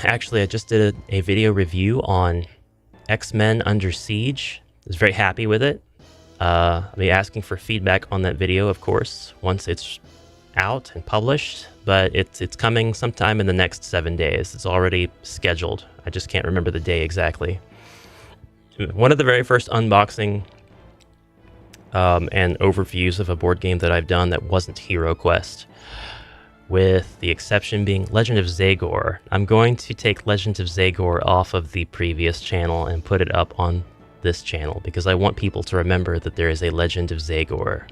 Actually, I just did a video review on X-Men Under Siege. I was very happy with it. I'll be asking for feedback on that video, of course, once it's out and published, but it's coming sometime in the next 7 days. It's already scheduled. I just can't remember the day exactly. One of the very first unboxing and overviews of a board game that I've done that wasn't HEROQUEST, with the exception being Legend of Zagor. I'm going to take Legend of Zagor off of the previous channel and put it up on this channel, because I want people to remember that there is a Legend of Zagor.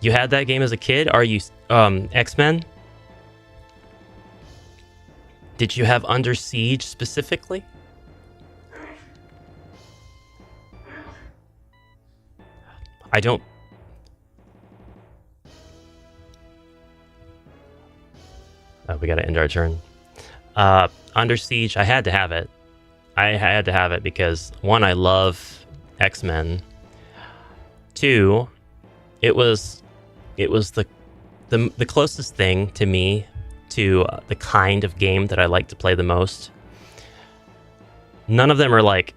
You had that game as a kid? Are you X-Men? Did you have Under Siege specifically? I don't... Oh, we gotta end our turn. Under Siege, I had to have it. I had to have it because, one, I love X-Men. Two, it was the closest thing to me to the kind of game that I like to play the most. None of them are like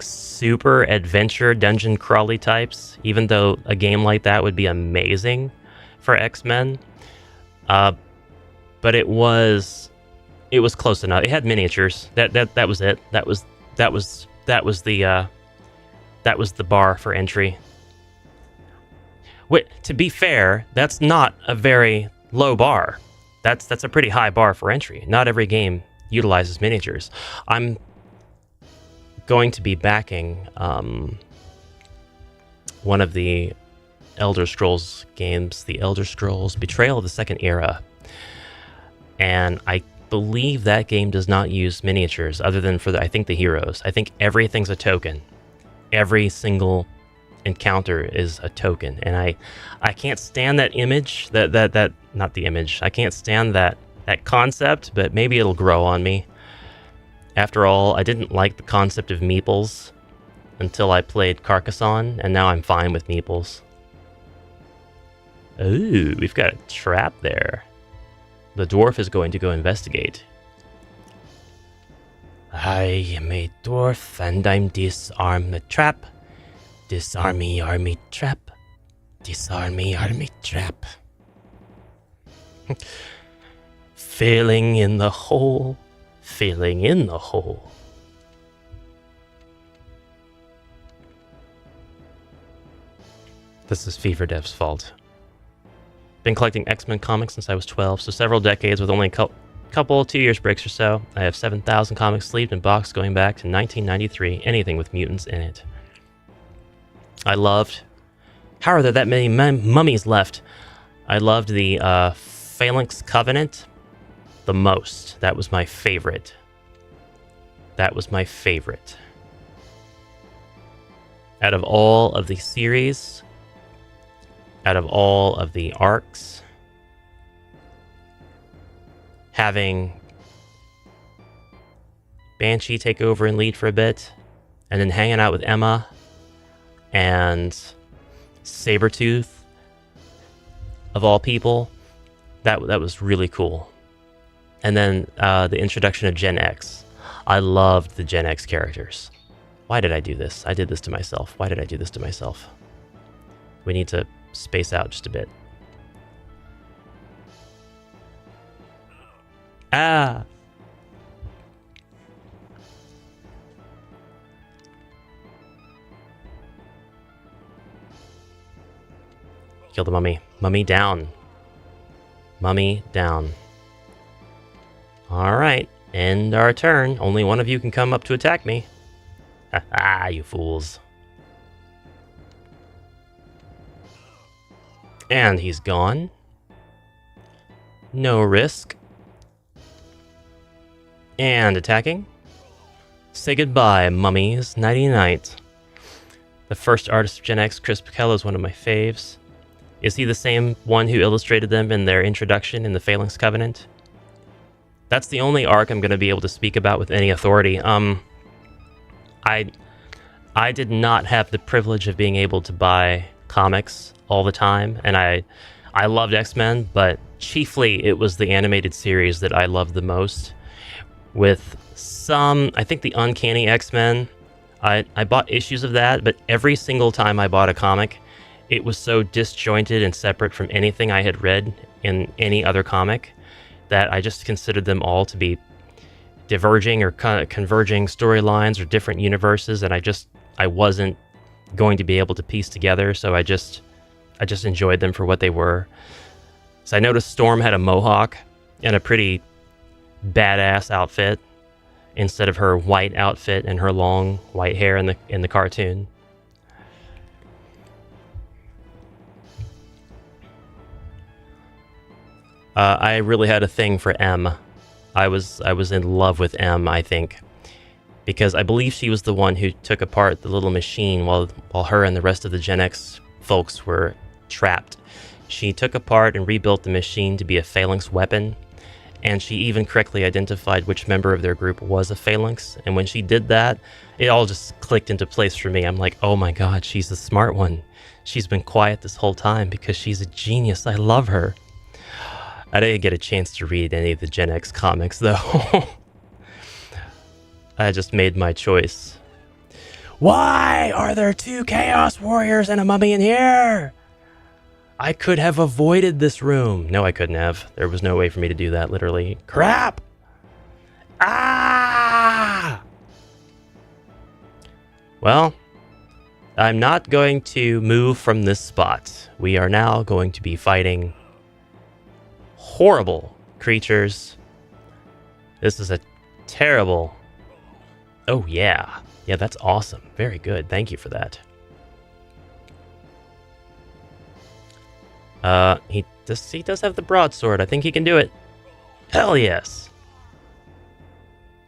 super adventure dungeon crawly types, even though a game like that would be amazing for X-Men. But it was close enough. It had miniatures. That was it. That was the bar for entry. Wait, to be fair, that's not a very low bar. That's a pretty high bar for entry. Not every game utilizes miniatures. I'm going to be backing one of the Elder Scrolls games, the Elder Scrolls Betrayal of the Second Era. And I believe that game does not use miniatures other than for I think the heroes. I think everything's a token. Every single encounter is a token. And I can't stand that image, that not the image. I can't stand that concept, but maybe it'll grow on me. After all, I didn't like the concept of meeples until I played Carcassonne, and now I'm fine with meeples. Ooh, we've got a trap there. The dwarf is going to go investigate. I am a dwarf, and I'm disarm the trap. Disarmy army trap. Disarmy army trap. Filling in the hole. Filling in the hole. This is Fever Dev's fault. Been collecting X-Men comics since I was 12, so several decades with only a couple 2 years breaks or so. I have 7,000 comics sleeved in box going back to 1993, anything with mutants in it. I loved... How are there that many mummies left? I loved the Phalanx Covenant the most. That was my favorite. That was my favorite. Out of all of the series... Out of all of the arcs, having Banshee take over and lead for a bit, and then hanging out with Emma and Sabretooth, of all people, that was really cool. And then the introduction of Gen X. I loved the Gen X characters. Why did I do this? I did this to myself. Why did I do this to myself? We need to space out just a bit. Ah! Kill the mummy. Mummy down. Mummy down. Alright, end our turn. Only one of you can come up to attack me. Ha ha, you fools. And he's gone. No risk. And attacking. Say goodbye, mummies. Nighty night. The first artist of Gen X, Chris Pichello, is one of my faves. Is he the same one who illustrated them in their introduction in the Phalanx Covenant? That's the only arc I'm going to be able to speak about with any authority. I did not have the privilege of being able to buy comics all the time, and I loved X-Men, but chiefly it was the animated series that I loved the most. With some, I think the Uncanny X-Men, I bought issues of that, but every single time I bought a comic, it was so disjointed and separate from anything I had read in any other comic that I just considered them all to be diverging or kind of converging storylines or different universes, and I wasn't going to be able to piece together, so I just enjoyed them for what they were. So I noticed Storm had a mohawk and a pretty badass outfit instead of her white outfit and her long white hair in the cartoon. I really had a thing for M. I was in love with M, I think, because I believe she was the one who took apart the little machine while her and the rest of the Gen X folks were trapped. She took apart and rebuilt the machine to be a phalanx weapon, and she even correctly identified which member of their group was a phalanx. And when she did that, it all just clicked into place for me. I'm like, oh my god, she's the smart one. She's been quiet this whole time because she's a genius. I love her. I didn't get a chance to read any of the Gen X comics, though. I just made my choice. Why are there 2 Chaos Warriors and a mummy in here? I could have avoided this room. No, I couldn't have. There was no way for me to do that, literally. Crap! Ah! Well, I'm not going to move from this spot. We are now going to be fighting horrible creatures. This is a terrible... Oh, yeah. Yeah, that's awesome. Very good. Thank you for that. He does have the broadsword. I think he can do it. Hell yes.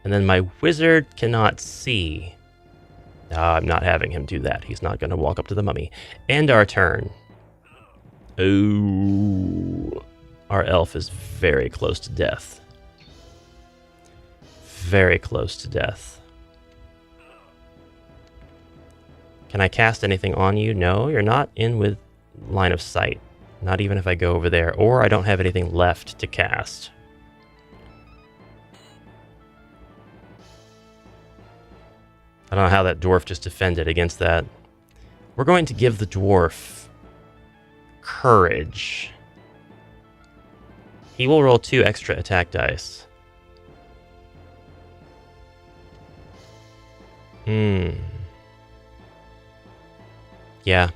And then my wizard cannot see. I'm not having him do that. He's not going to walk up to the mummy. End our turn. Ooh. Our elf is very close to death. Very close to death. Can I cast anything on you? No, you're not in with line of sight. Not even if I go over there. Or I don't have anything left to cast. I don't know how that dwarf just defended against that. We're going to give the dwarf courage. He will roll 2 extra attack dice. Yeah.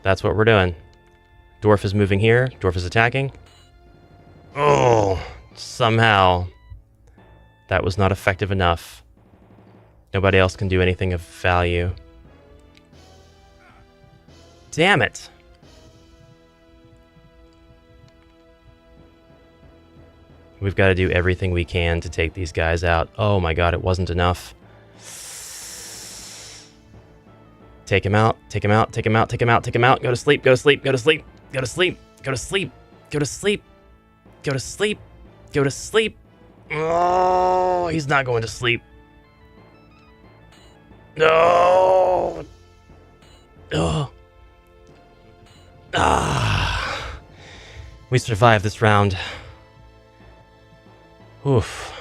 That's what we're doing. Dwarf is moving here. Dwarf is attacking. Oh, somehow that was not effective enough. Nobody else can do anything of value. Damn it. We've got to do everything we can to take these guys out. Oh my god, it wasn't enough. Take him out, take him out, take him out, take him out, take him out. Go to sleep, go to sleep, go to sleep, go to sleep, go to sleep, go to sleep, go to sleep, go to sleep. Oh, he's not going to sleep. No. Oh. Ah. We survived this round. Oof.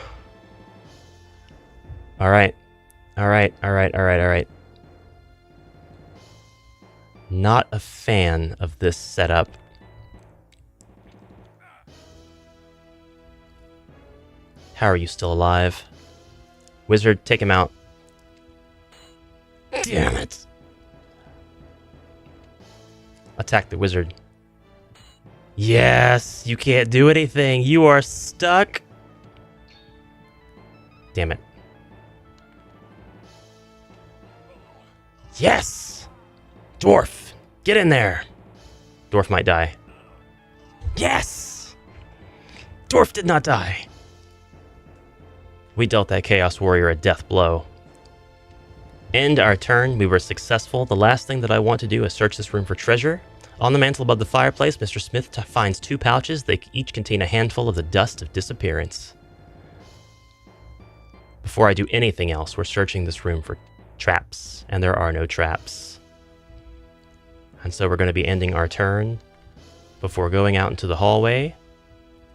All right. All right. All right. All right. All right. Not a fan of this setup. How are you still alive? Wizard, take him out. Damn it. Attack the wizard. Yes, you can't do anything. You are stuck. Damn it. Yes! Dwarf, get in there. Dwarf might die. Yes! Dwarf did not die. We dealt that Chaos Warrior a death blow. End our turn. We were successful. The last thing that I want to do is search this room for treasure. On the mantle above the fireplace, Mr. Smith finds 2 pouches. They each contain a handful of the dust of disappearance. Before I do anything else, we're searching this room for traps, and there are no traps. And so we're going to be ending our turn before going out into the hallway.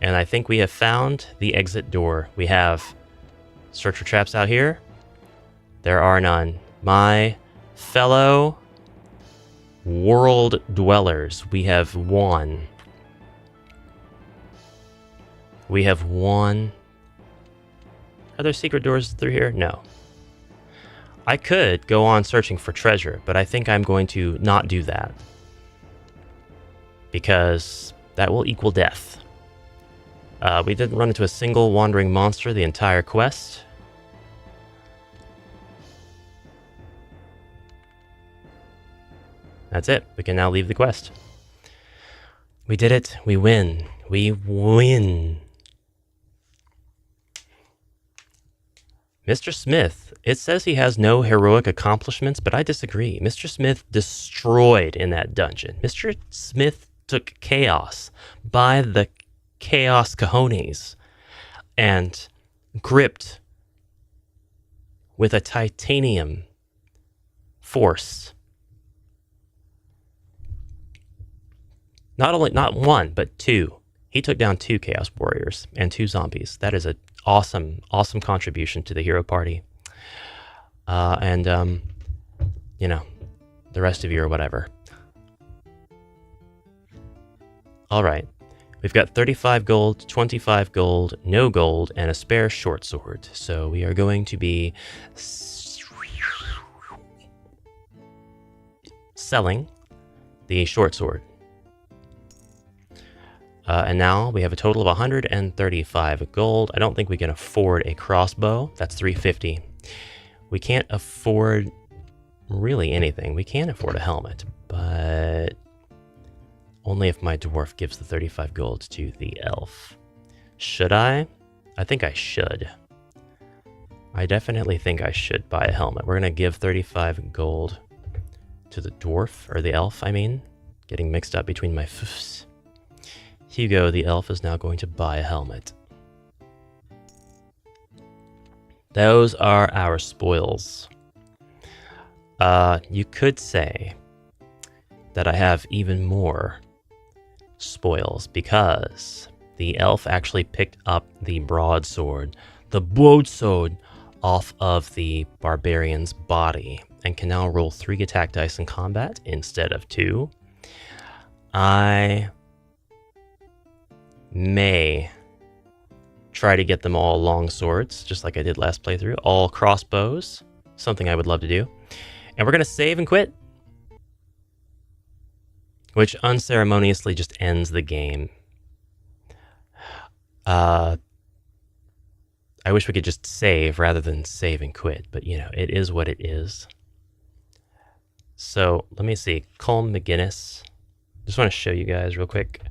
And I think we have found the exit door. We have search for traps out here. There are none. My fellow world dwellers, we have one. We have one. Are there secret doors through here? No. I could go on searching for treasure, but I think I'm going to not do that. Because that will equal death. We didn't run into a single wandering monster the entire quest. That's it. We can now leave the quest. We did it. We win. We win. Mr. Smith, it says he has no heroic accomplishments, but I disagree. Mr. Smith destroyed in that dungeon. Mr. Smith took chaos by the chaos cojones and gripped with a titanium force. Not one, but two. He took down 2 Chaos Warriors and 2 zombies. That is an awesome, awesome contribution to the hero party. You know, the rest of you or whatever. All right. We've got 35 gold, 25 gold, no gold, and a spare short sword. So we are going to be selling the short sword. And now we have a total of 135 gold. I don't think we can afford a crossbow. That's 350. We can't afford really anything. We can afford a helmet, but only if my dwarf gives the 35 gold to the elf. Should I? I think I should. I definitely think I should buy a helmet. We're going to give 35 gold to the dwarf, or the elf, I mean. Getting mixed up between my foofs. Hugo, the elf, is now going to buy a helmet. Those are our spoils. You could say that I have even more spoils because the elf actually picked up the broadsword, the broadsword, off of the barbarian's body and can now roll 3 attack dice in combat instead of 2. I may try to get them all long swords, just like I did last playthrough. All crossbows, something I would love to do. And we're going to save and quit, which unceremoniously just ends the game. I wish we could just save rather than save and quit, but you know, it is what it is. So let me see, Colm McGinnis. Just want to show you guys real quick.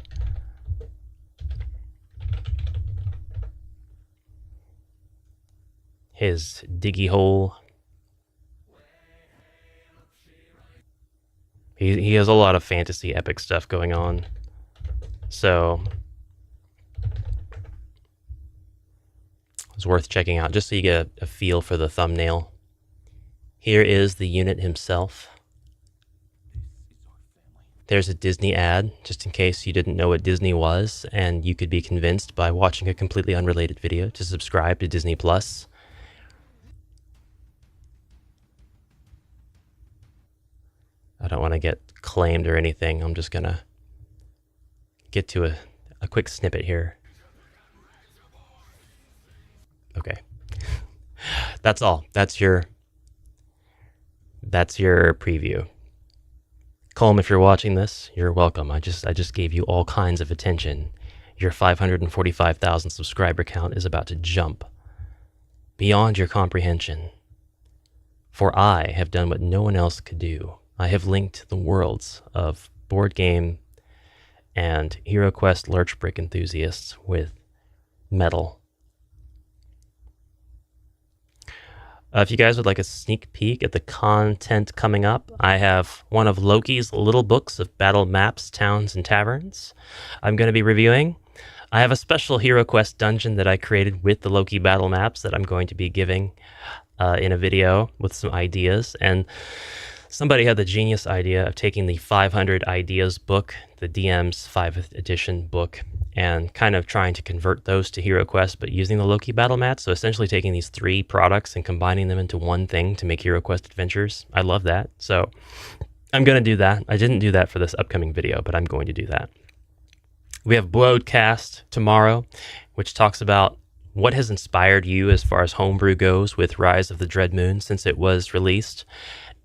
His diggy hole. He has a lot of fantasy epic stuff going on. So it's worth checking out just so you get a feel for the thumbnail. Here is the unit himself. There's a Disney ad, just in case you didn't know what Disney was, and you could be convinced by watching a completely unrelated video to subscribe to Disney Plus. I don't want to get claimed or anything. I'm just going to get to a quick snippet here. Okay. That's all. That's your preview. Colm, if you're watching this, you're welcome. I just gave you all kinds of attention. Your 545,000 subscriber count is about to jump beyond your comprehension. For I have done what no one else could do. I have linked the worlds of board game and HEROQuest Lurchbrick enthusiasts with metal. If you guys would like a sneak peek at the content coming up, I have one of Loki's little books of battle maps, towns, and taverns I'm going to be reviewing. I have a special HEROQuest dungeon that I created with the Loki battle maps that I'm going to be giving in a video with some ideas. And somebody had the genius idea of taking the 500 Ideas book, the DM's 5th edition book, and kind of trying to convert those to HEROQuest, but using the Loki battle mats. So essentially taking these 3 products and combining them into one thing to make HEROQuest adventures. I love that. So I'm going to do that. I didn't do that for this upcoming video, but I'm going to do that. We have Broadcast tomorrow, which talks about what has inspired you as far as homebrew goes with Rise of the Dread Moon since it was released.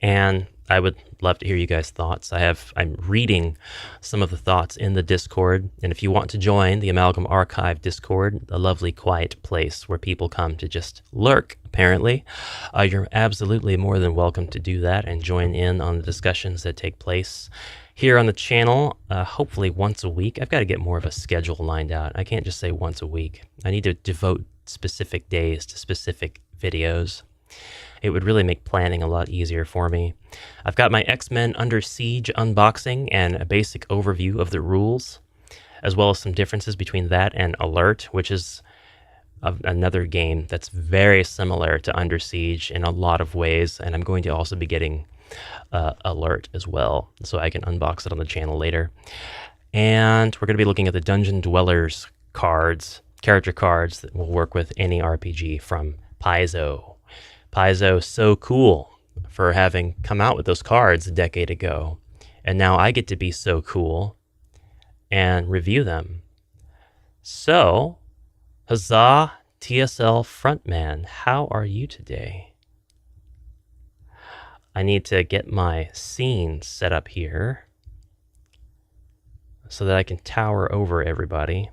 And I would love to hear you guys' thoughts. I'm reading some of the thoughts in the Discord, and if you want to join the Amalgam Archive Discord, a lovely quiet place where people come to just lurk, apparently, you're absolutely more than welcome to do that and join in on the discussions that take place here on the channel, hopefully once a week. I've got to get more of a schedule lined out. I can't just say once a week. I need to devote specific days to specific videos. It would really make planning a lot easier for me. I've got my X-Men Under Siege unboxing and a basic overview of the rules, as well as some differences between that and Alert, which is another game that's very similar to Under Siege in a lot of ways, and I'm going to also be getting Alert as well, so I can unbox it on the channel later. And we're going to be looking at the Dungeon Dwellers cards, character cards that will work with any RPG from Paizo. Paizo, so cool for having come out with those cards a decade ago. And now I get to be so cool and review them. So, huzzah, TSL frontman, how are you today? I need to get my scene set up here so that I can tower over everybody.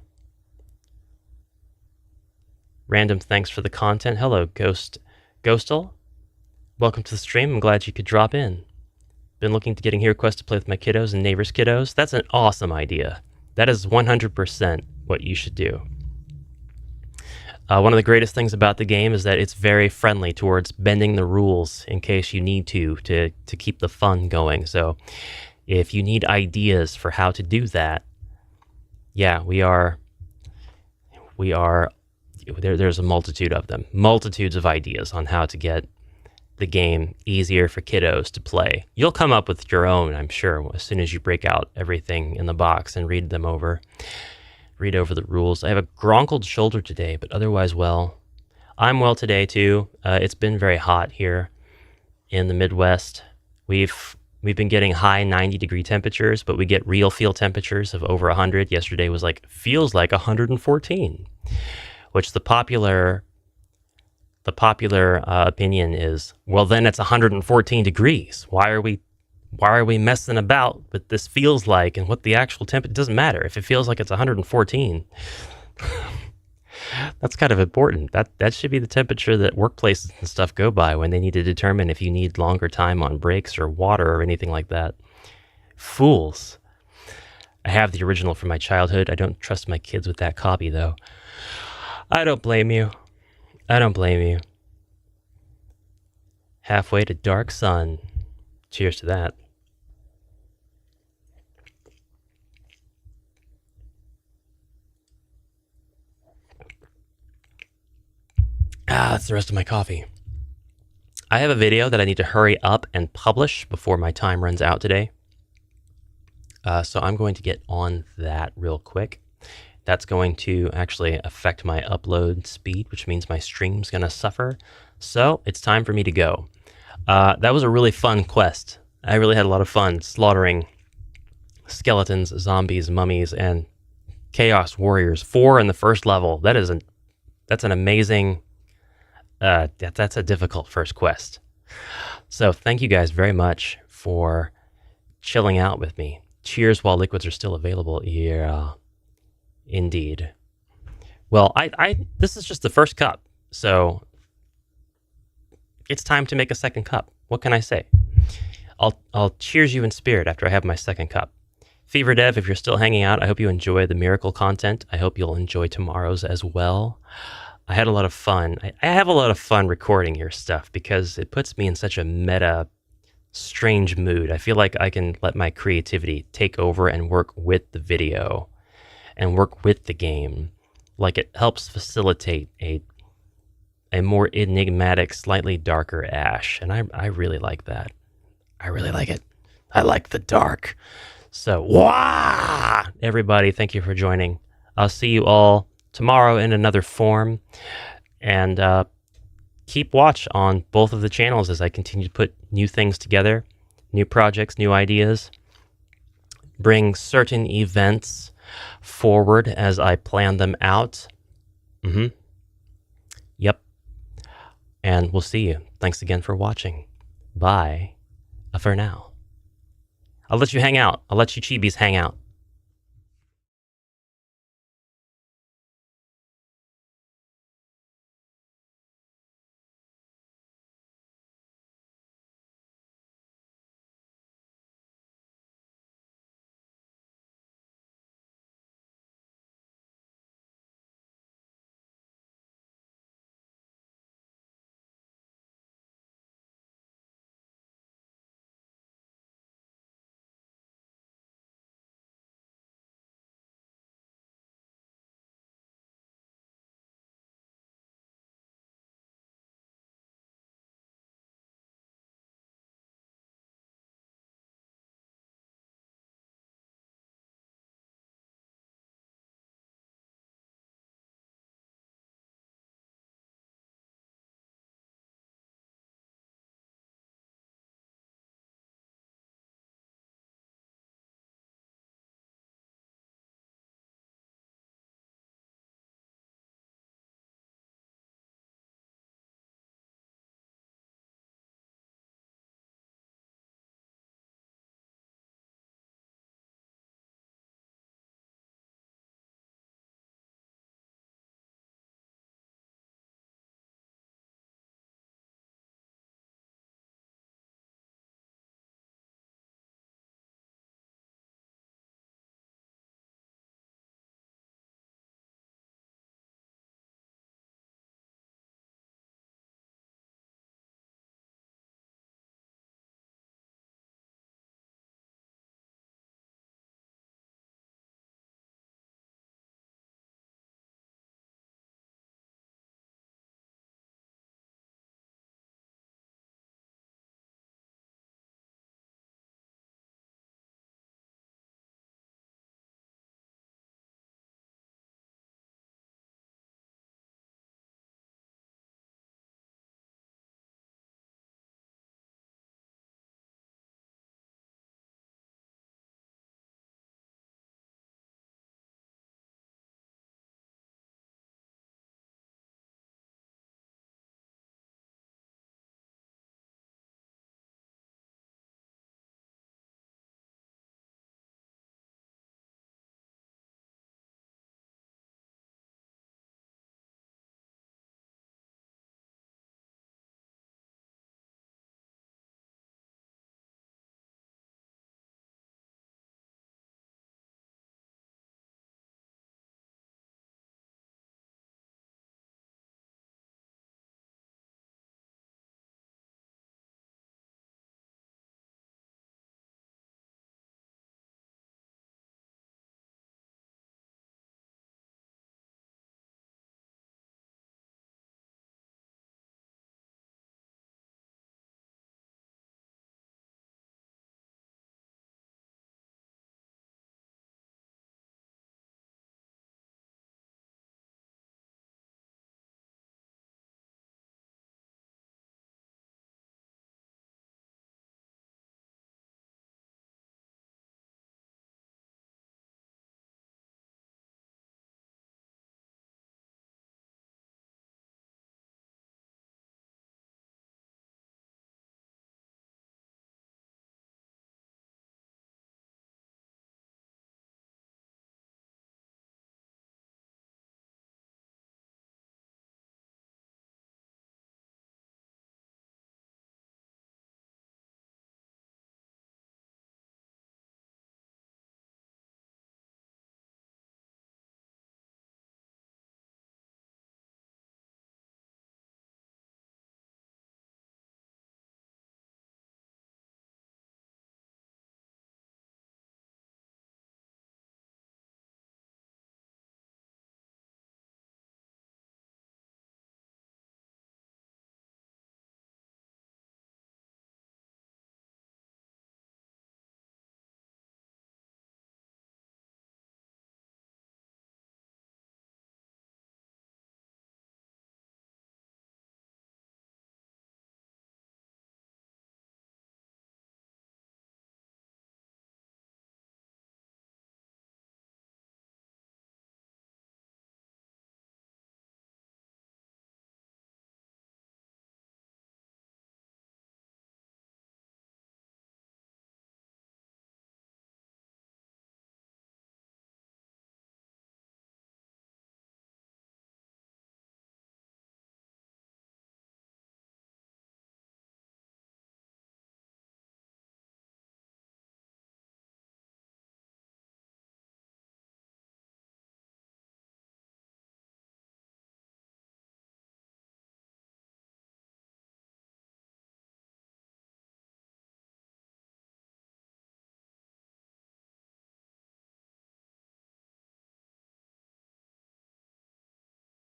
Random thanks for the content. Hello, Ghostal, welcome to the stream. I'm glad you could drop in. Been looking to getting HEROQUEST to play with my kiddos and neighbors' kiddos. That's an awesome idea. That is 100% what you should do. One of the greatest things about the game is that it's very friendly towards bending the rules in case you need to keep the fun going. So if you need ideas for how to do that, yeah, there's a multitude of them. Multitudes of ideas on how to get the game easier for kiddos to play. You'll come up with your own, I'm sure, as soon as you break out everything in the box and read over the rules. I have a gronkled shoulder today, but otherwise well. I'm well today too. It's been very hot here in the Midwest. We've been getting high 90-degree temperatures, but we get real feel temperatures of over 100. Yesterday was feels like 114. Which the popular opinion is, well, then it's 114 degrees. Why are we messing about with this feels like and what the actual temperature? It doesn't matter if it feels like it's 114. That's kind of important. That should be the temperature that workplaces and stuff go by when they need to determine if you need longer time on breaks or water or anything like that. Fools. I have the original from my childhood. I don't trust my kids with that copy though. I don't blame you. I don't blame you. Halfway to Dark Sun. Cheers to that. That's the rest of my coffee. I have a video that I need to hurry up and publish before my time runs out today. So I'm going to get on that real quick. That's going to actually affect my upload speed, which means my stream's going to suffer. So it's time for me to go. That was a really fun quest. I really had a lot of fun slaughtering skeletons, zombies, mummies, and chaos warriors. 4 in the first level. That's an amazing. That's a difficult first quest. So thank you guys very much for chilling out with me. Cheers while liquids are still available. Yeah. Indeed. Well, this is just the first cup, so it's time to make a second cup. What can I say? I'll cheers you in spirit after I have my second cup. Fever Dev, if you're still hanging out, I hope you enjoy the Miracle content. I hope you'll enjoy tomorrow's as well. I had a lot of fun. I have a lot of fun recording your stuff because it puts me in such a meta, strange mood. I feel like I can let my creativity take over and work with the video and work with the game. Like it helps facilitate a more enigmatic, slightly darker Ash. And I really like that. I really like it. I like the dark. So, wah! Everybody, thank you for joining. I'll see you all tomorrow in another form. And keep watch on both of the channels as I continue to put new things together, new projects, new ideas, bring certain events forward as I plan them out. Yep. And we'll see you. Thanks again for watching. Bye. for now. I'll let you hang out. I'll let you chibis hang out.